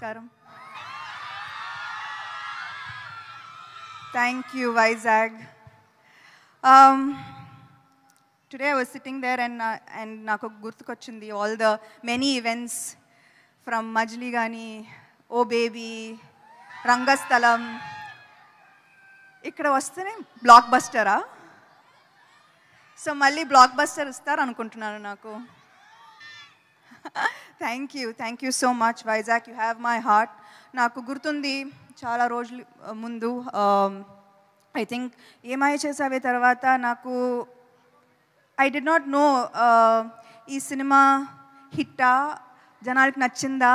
Namaskaram. Thank you, Vizag. Today I was sitting there and నాకు గుర్తుకొచ్చింది all the many events from Majli Gani, Oh Baby, Rangasthalam. ఇక్కడ వస్తేనే black బస్టరా? So మళ్ళీ block buster ఇస్తారు అనుకుంటున్నాను నాకు. Thank you so much Vizag, you have my heart. నాకు గుర్తుంది చాలా రోజుల ముందు ఐ థింక్ ఏమై చేసావే తర్వాత నాకు ఐ డిడ్ నాట్ నో ఈ సినిమా హిట్టా, జనాలకి నచ్చిందా,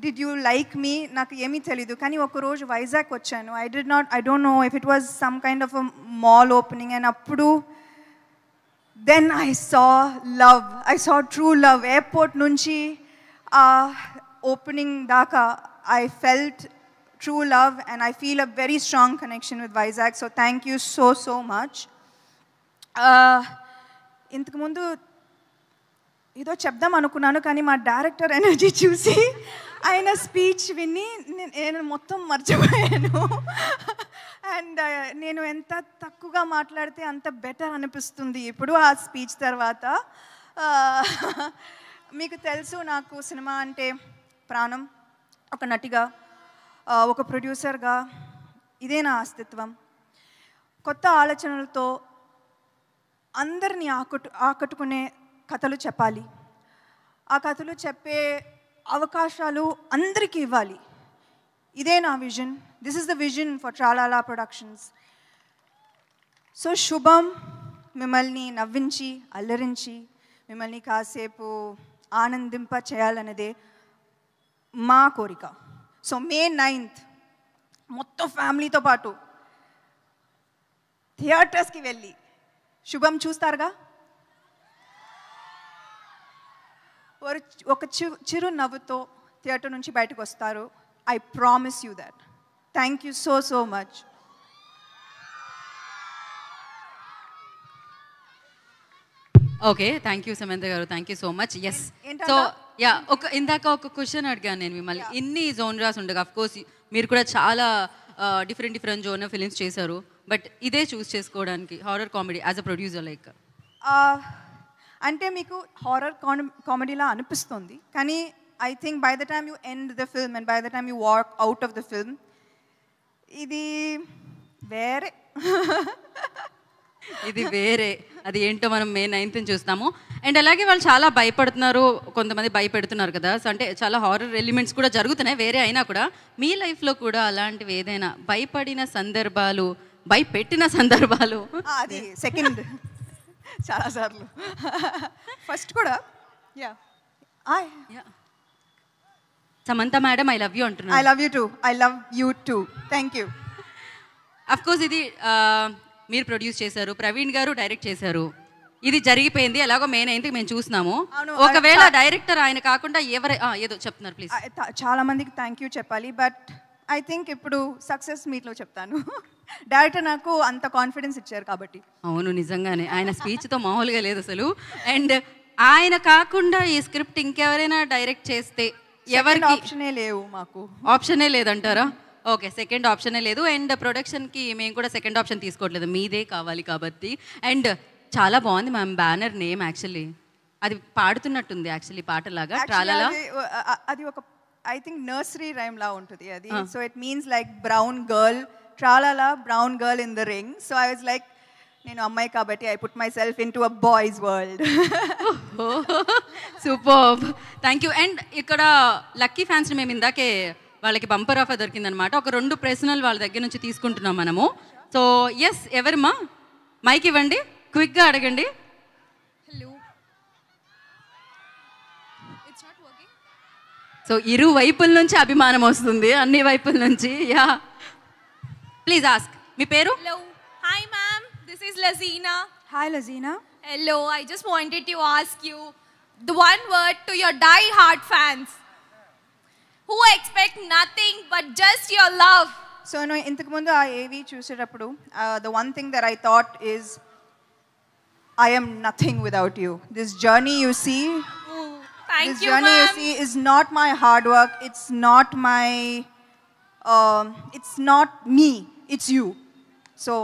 did you like me, నాకు ఏమీ తెలీదు. కానీ ఒకరోజు వైజాగ్ వచ్చాను. I don't know if it was some kind of a mall opening, and అప్పుడు then I saw love, I saw true love. Airport నుంచి opening దాకా I felt true love and I feel a very strong connection with Vizag. So thank you so much. ఇంతకు ముందు ఏదో చెప్దాం అనుకున్నాను, కానీ మా డైరెక్టర్ ఎనర్జీ చూసి ఆయన స్పీచ్ విని నేను మొత్తం మర్చిపోయాను. అండ్ నేను ఎంత తక్కువగా మాట్లాడితే అంత బెటర్ అనిపిస్తుంది ఇప్పుడు ఆ స్పీచ్ తర్వాత. మీకు తెలుసు నాకు సినిమా అంటే ప్రాణం. ఒక నటిగా, ఒక ప్రొడ్యూసర్గా ఇదే నా అస్తిత్వం. కొత్త ఆలోచనలతో అందరినీ ఆకట్టుకునే కథలు చెప్పాలి. ఆ కథలు చెప్పే అవకాశాలు అందరికీ ఇవ్వాలి. ఇదే నా vision. This is the vision for Tralala Productions. So Shubham మిమ్మల్ని నవ్వించి అల్లరించి మిమ్మల్ని కాసేపు ఆనందింప చేయాలన్నదే మా కోరిక. సో May 9th మొత్తం ఫ్యామిలీతో పాటు థియేటర్స్కి వెళ్ళి శుభం చూస్తారుగా. ఒక చిరు నవ్వుతో థియేటర్ నుంచి బయటకు వస్తారు. I promise you that. Thank you so much. Okay, thank you Samantha garu, thank you so much. Yes, so yeah, ఇందాక ఒక క్వశ్చన్ అడిగాను నేను మిమ్మల్ని. ఇన్ని జోనరాస్ ఉండగా, అఫ్ కోర్స్ మీరు కూడా చాలా డిఫరెంట్ జోనర్ ఫిలిమ్స్ చేశారు, బట్ ఇదే చూస్ చేసుకోవడానికి horror comedy as a producer like అంటే మీకు హారర్ కామెడీలా అనిపిస్తుంది, కానీ I think by the time you end the film and by the time you walk out of the film ఇది వేరే. ఇది వేరే, అది ఏంటో మనం May 9th చూస్తాము. అండ్ అలాగే వాళ్ళు చాలా భయపడుతున్నారు, కొంతమంది భయపెడుతున్నారు కదా. సో అంటే చాలా హారర్ ఎలిమెంట్స్ కూడా జరుగుతున్నాయి వేరే అయినా కూడా. మీ లైఫ్లో కూడా అలాంటివి ఏదైనా భయపడిన సందర్భాలు, భయపెట్టిన సందర్భాలు? అది సెకండ్ చాలాసార్లు. ఫస్ట్ కూడా Samantha madam I love you అంటున్నాను. I love you too. Thank you. Of course ఇది మీరు ప్రొడ్యూస్ చేశారు, ప్రవీణ్ గారు డైరెక్ట్ చేశారు. ఇది జరిగిపోయింది, ఎలాగో May 9th మేము చూస్తున్నాము. ఒకవేళ డైరెక్టర్ ఆయన కాకుండా ఏదో చెప్తున్నారు ప్లీజ్. చాలా మందికి థ్యాంక్ యూ చెప్పాలి, బట్ ఐ థింక్ ఇప్పుడు సక్సెస్ మీట్లో చెప్తాను. డైరెక్టర్ నాకు అంత కాన్ఫిడెన్స్ ఇచ్చారు కాబట్టి. అవును, నిజంగానే ఆయన స్పీచ్తో మామూలుగా లేదు అసలు. అండ్ ఆయన కాకుండా ఈ స్క్రిప్ట్ ఇంకెవరైనా డైరెక్ట్ చేస్తే ఎవరికి ఆప్షనే లేవు, మాకు ఆప్షనే లేదంటారా? ఓకే, సెకండ్ ఆప్షనే లేదు. అండ్ ప్రొడక్షన్కి మేము కూడా సెకండ్ ఆప్షన్ తీసుకోవట్లేదు, మీదే కావాలి కాబట్టి. అండ్ చాలా బాగుంది మ్యామ్ బ్యానర్ నేమ్. యాక్చువల్లీ అది పాడుతున్నట్టుంది యాక్చువల్లీ పాటలాగా. ట్రాలాలా అది ఒక ఐ థింక్ నర్సరీ రైమ్ లా ఉంటుంది అది. So it means like brown girl, Tralala brown girl in the ring. So I was like, నేను అమ్మాయి కాబట్టి I put myself into a boys world. Super, thank you. And ఇక్కడ lucky ఫ్యాన్స్ని మేము ఇందాకే వాళ్ళకి బంపర్ ఆఫర్ దొరికిందనమాట. ఒక 2 ప్రశ్నలు వాళ్ళ దగ్గర నుంచి తీసుకుంటున్నాం మనము. సో ఎస్, ఎవరమ్మా మైక్ ఇవ్వండి, క్విక్గా అడగండి. సో ఇరు వైపుల నుంచి అభిమానం వస్తుంది, అన్ని వైపుల నుంచి. Yeah, please ask. మీ పేరు? Hello. Hi ma'am, this is Lazina. Hi Lazina. Hello, I just wanted to ask you the one word to your die-hard fans who expect nothing but just your love. So no, ఇంతకు ముందు ఆ ఏవి చూసేటప్పుడు the one thing that I thought is I am nothing without you. This journey you see, Thank This you, journey you ma'am. see is not my hard work. It's not my, it's not me. It's you. So,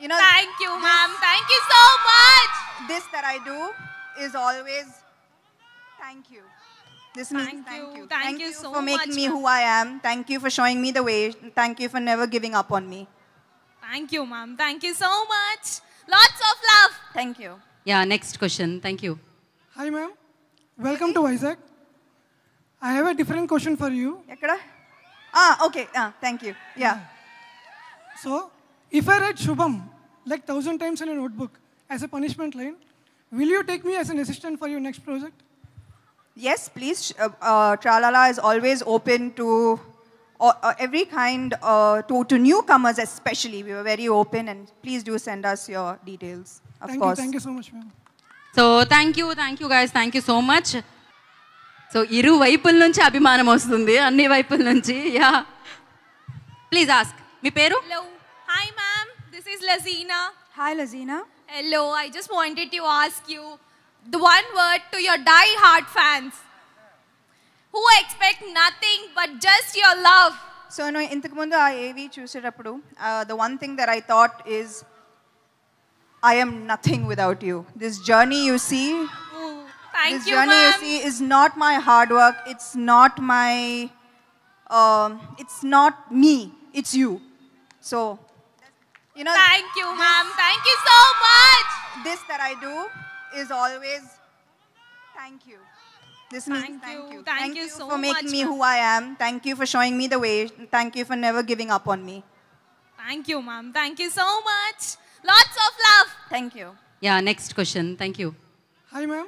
you know, Thank you, ma'am. Thank you so much. this that I do is always thank you. This means Thank thank you. you. Thank you so for making much, me ma'am. who I am. Thank you for showing me the way. Thank you for never giving up on me. Thank you, ma'am. Thank you so much. Lots of love. Thank you. Yeah next question thank you Hi, ma'am. Welcome to Vizag. I have a different question for you. Ekkada? Okay. Thank you. Yeah. So, if I write Shubham like 1,000 times in a notebook as a punishment line, will you take me as an assistant for your next project? Yes, please. Tralala is always open to every kind, to newcomers especially. We were very open, and please do send us your details, of course. Thank you so much, ma'am. So thank you guys thank you so much so ఇరు వైపుల నుంచి అభిమానం వస్తుంది అన్ని వైపుల నుంచి yeah please ask me పేరు Hello. Hi, ma'am. This is Lazina. Hi, Lazina. Hello. I just wanted to ask you the one word to your die-hard fans who expect nothing but just your love. So, no, ఇంతకు ముందు ఆ ఏవి చూసేటప్పుడు the one thing that I thought is, I am nothing without you. This journey you see, Ooh, thank this you, journey you ma'am. see is not my hard work. It's not my, it's not me. It's you. So, you know, Thank you, ma'am. Thank you so much. this that I do is always thank you. This means Thank thank you. you. Thank you so for making much, me ma'am. who I am. Thank you for showing me the way. Thank you for never giving up on me. Thank you, ma'am. Thank you so much. Lots of love. Thank you. Yeah next question thank you Hi, ma'am.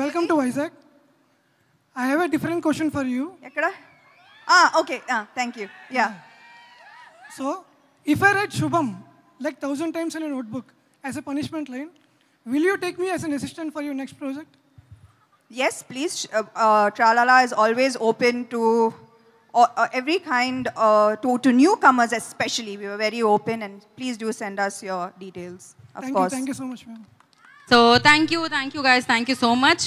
Welcome to Vizag. I have a different question for you. Ekkada? Okay. Thank you. Yeah. So, if I write Shubham like 1,000 times in a notebook as a punishment line, will you take me as an assistant for your next project? Yes, please. Tralala is always open to every kind, to newcomers especially. We were very open, and please do send us your details, of course. Thank you so much, ma'am. So thank you guys thank you so much